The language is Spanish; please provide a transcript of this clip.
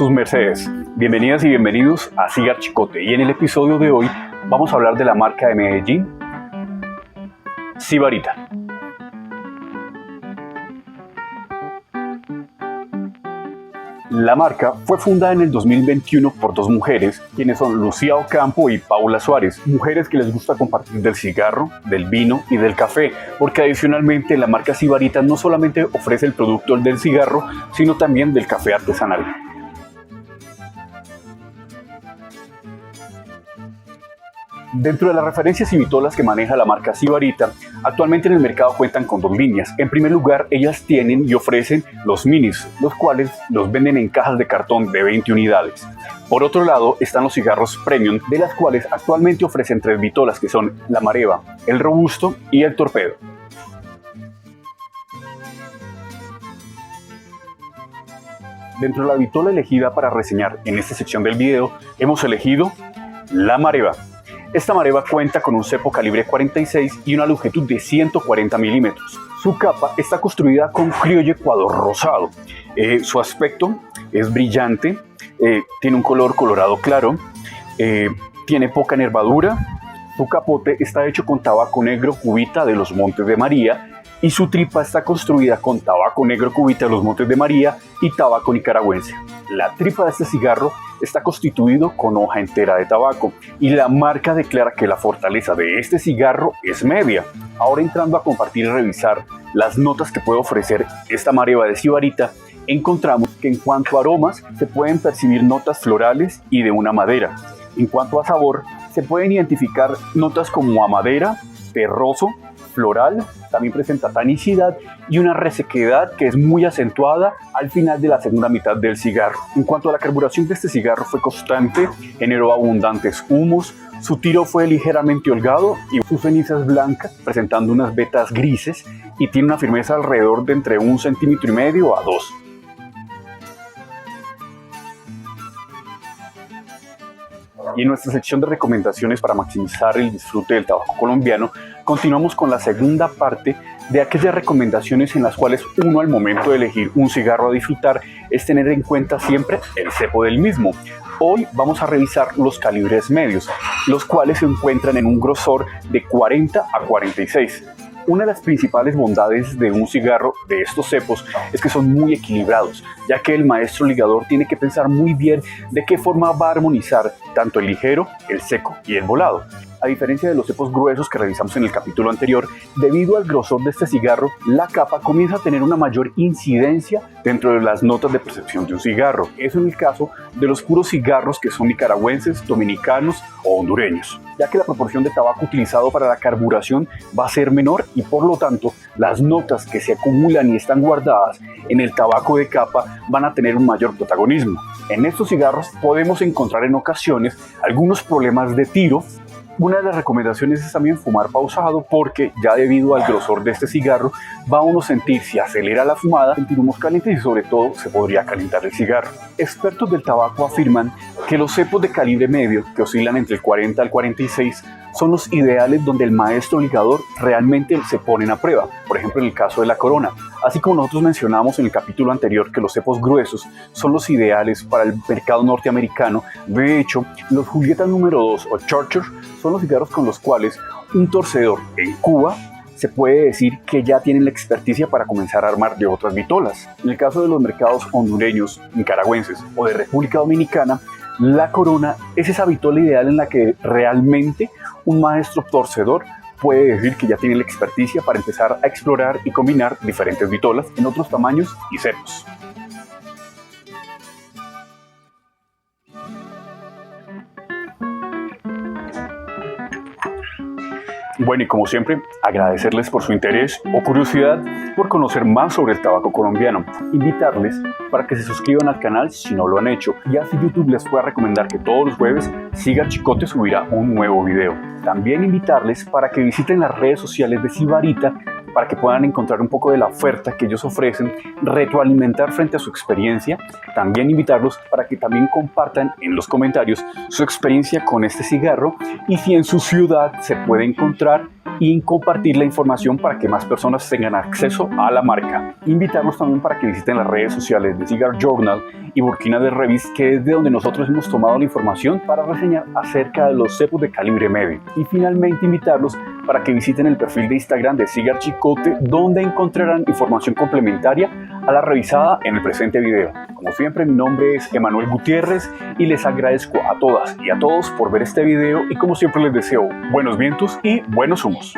sus mercedes. Bienvenidas y bienvenidos a Cigar Chicote, y en el episodio de hoy vamos a hablar de la marca de Medellín, Sibarita. La marca fue fundada en el 2021 por dos mujeres, quienes son Lucía Ocampo y Paula Suárez, mujeres que les gusta compartir del cigarro, del vino y del café, porque adicionalmente la marca Sibarita no solamente ofrece el producto del cigarro, sino también del café artesanal. Dentro de las referencias y vitolas que maneja la marca Sibarita, actualmente en el mercado cuentan con dos líneas. En primer lugar, ellas tienen y ofrecen los minis, los cuales los venden en cajas de cartón de 20 unidades. Por otro lado, están los cigarros premium, de las cuales actualmente ofrecen tres vitolas, que son la Mareva, el Robusto y el Torpedo. Dentro de la vitola elegida para reseñar en esta sección del video, hemos elegido la Mareva. Esta Mareva cuenta con un cepo calibre 46 y una longitud de 140 milímetros. Su capa está construida con criolle Ecuador rosado. Su aspecto es brillante, tiene un color colorado claro, tiene poca nervadura. Su capote está hecho con tabaco negro cubita de los Montes de María y su tripa está construida con tabaco negro cubita de los Montes de María y tabaco nicaragüense. La tripa de este cigarro está constituido con hoja entera de tabaco y la marca declara que la fortaleza de este cigarro es media. Ahora, entrando a compartir y revisar las notas que puede ofrecer esta Mareva de Sibarita, encontramos que en cuanto a aromas se pueden percibir notas florales y de una madera. En cuanto a sabor, se pueden identificar notas como a madera, terroso, floral, también presenta tanicidad y una resequedad que es muy acentuada al final de la segunda mitad del cigarro. En cuanto a la carburación de este cigarro, fue constante, generó abundantes humos, su tiro fue ligeramente holgado y su ceniza es blanca, presentando unas vetas grises y tiene una firmeza alrededor de entre 1,5 centímetros a 2. Y en nuestra sección de recomendaciones para maximizar el disfrute del tabaco colombiano, continuamos con la segunda parte de aquellas recomendaciones en las cuales uno, al momento de elegir un cigarro a disfrutar, es tener en cuenta siempre el cepo del mismo. Hoy vamos a revisar los calibres medios, los cuales se encuentran en un grosor de 40 a 46. Una de las principales bondades de un cigarro de estos cepos es que son muy equilibrados, ya que el maestro ligador tiene que pensar muy bien de qué forma va a armonizar tanto el ligero, el seco y el volado. A diferencia de los cepos gruesos que revisamos en el capítulo anterior, debido al grosor de este cigarro, la capa comienza a tener una mayor incidencia dentro de las notas de percepción de un cigarro. Eso en el caso de los puros cigarros que son nicaragüenses, dominicanos o hondureños, ya que la proporción de tabaco utilizado para la carburación va a ser menor y por lo tanto las notas que se acumulan y están guardadas en el tabaco de capa van a tener un mayor protagonismo. En estos cigarros podemos encontrar en ocasiones algunos problemas de tiro. Una de las recomendaciones es también fumar pausado, porque ya debido al grosor de este cigarro va a uno sentir, si acelera la fumada, sentir humos calientes y sobre todo se podría calentar el cigarro. Expertos del tabaco afirman que los cepos de calibre medio, que oscilan entre el 40 al 46, son los ideales donde el maestro ligador realmente se ponen a prueba. Por ejemplo, en el caso de la Corona. Así como nosotros mencionamos en el capítulo anterior que los cepos gruesos son los ideales para el mercado norteamericano, de hecho, los Julieta número 2 o Churchill son los cigarros con los cuales un torcedor en Cuba se puede decir que ya tienen la experticia para comenzar a armar de otras vitolas. En el caso de los mercados hondureños, nicaragüenses o de República Dominicana, la Corona es esa vitola ideal en la que realmente un maestro torcedor puede decir que ya tiene la experticia para empezar a explorar y combinar diferentes vitolas en otros tamaños y cepos. Bueno, y como siempre, agradecerles por su interés o curiosidad por conocer más sobre el tabaco colombiano. Invitarles para que se suscriban al canal si no lo han hecho, y así YouTube les pueda recomendar que todos los jueves Cigar Chicote subirá un nuevo video. También invitarles para que visiten las redes sociales de Sibarita, para que puedan encontrar un poco de la oferta que ellos ofrecen, retroalimentar frente a su experiencia. También invitarlos para que también compartan en los comentarios su experiencia con este cigarro y si en su ciudad se puede encontrar, y compartir la información para que más personas tengan acceso a la marca. Invitarlos también para que visiten las redes sociales de Cigar Journal y Burkina de Revis, que es de donde nosotros hemos tomado la información para reseñar acerca de los cepos de calibre medio. Y finalmente invitarlos para que visiten el perfil de Instagram de Cigar Chicote, donde encontrarán información complementaria a la revisada en el presente video. Como siempre, mi nombre es Emanuel Gutiérrez y les agradezco a todas y a todos por ver este video y como siempre les deseo buenos vientos y buenos humos.